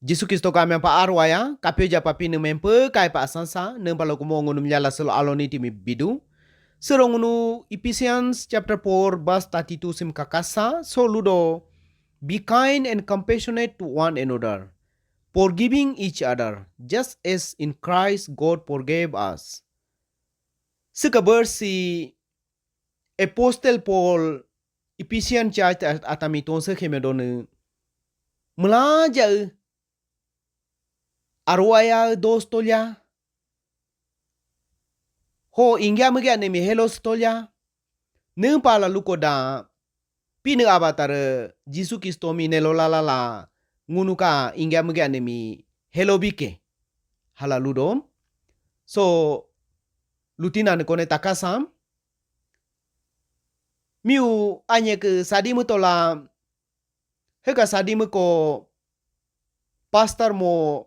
Jisu Kristo kami pa arwaya, kapio ja papi ne mempe kai pa asansa, ne palo kumo ngunu mjala selo aloni timi bidu. Serongunu Ephesians chapter 4 verse 32 sim kakasa, so ludo, be kind and compassionate to one another, forgiving each other, just as in Christ God forgave us. Sekabar si Apostle Paul Ephesians church atami tonse khemedonu melajar arwaya dostolya ho ingya mugya nemi hello stolya ne pala lukoda pinu avatar Jisu Kristo mi nelolala ngunuka ingya mugya nemi hello bike halaludom so lutina ne kone takasam miu anye ke sadimu tola heka sadimu ko pastor mo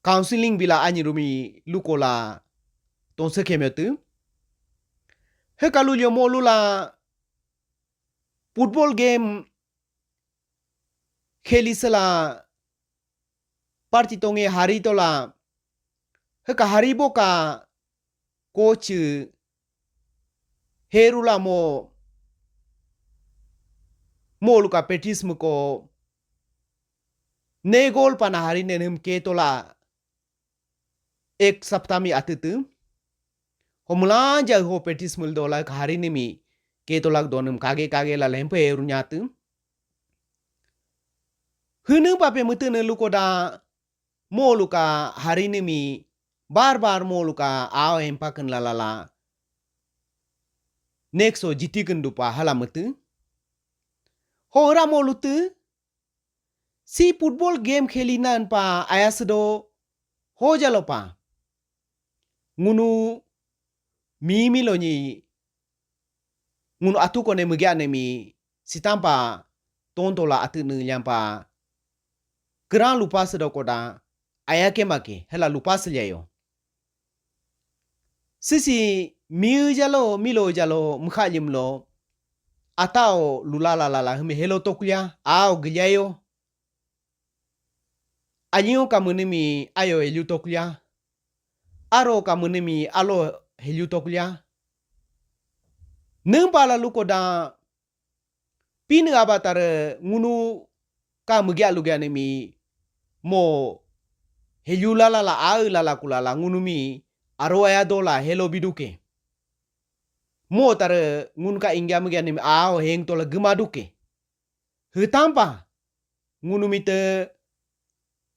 counseling bila anye rumi lukola tonse kemetu heka lulyo mo lula football game kheli sala parti tonge hari tola heka haribo ka coach herula mo luka petismu ko ne gol pana hari nenem ke tola ek saptami atitu homula ja ho petismul dola hari nemi ke tolak donum kage la lempe erunyatu hunu pape mutune lukoda mo luka hari nemi bar mo luka aw empaken lalala nexo jitiken dupa halamutu hora mo lutu si football game khelinan pa ayasdo ho jalopa ngunu mimi lonyi ngunu atu kone mugya nemi sitampa tontola atunu yampa kera lupa sedokoda ayake make hela lupa selyayo sisi milo jalo mukhalimlo atao lula hme helo tokulya ao gilyayo anyo kamunimi ayo elu tokulya aro kamunimi alo helu tokulya nembala lukoda pin abatar ngunu kamugya lugya nemi mo helu lalala au lala kulala ngunu mi aro aya dola helo biduke mo tar ngun ka ingya mugya nemi ao heng tola gemaduke hutampa ngunu mite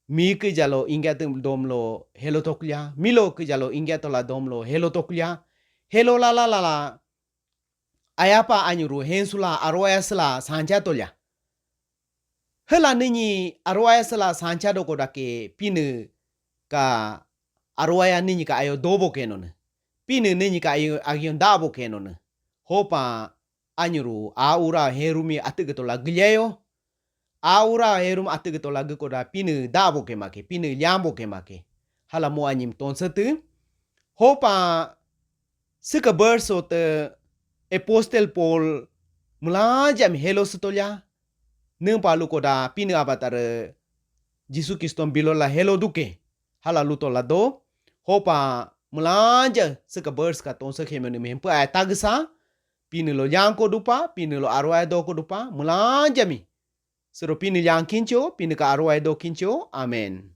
mi ke jalo ingya domlo helo tokulya milo ke jalo ingya tola domlo helo tokulya helo lala ayapa anyuru hensula arwaya sela sancha tolya hela nini arwaya sela sancha doko dake pine ka arwaya nini ka ayo dobo kenon pine nini ka ayo agion dabo kenon hopa anyuru aura herumi atigetola gilyayo aura herum atigetola gekoda pine dabo ke make pine lyambo ke make hala mo anyim tonsatu hopa sika verso te Apostle Paul mulajam helo setolya neng palu koda pine abatar Jisu Kristo bilola helo duke hala lutola do hopa mulaja sika verse ka tonsa khemene mempu ayatagsa pine lo yanko dupa pine lo arwaya do ko dupa mulajami sero pine yang kincho pine ka arwaya do kincho amen.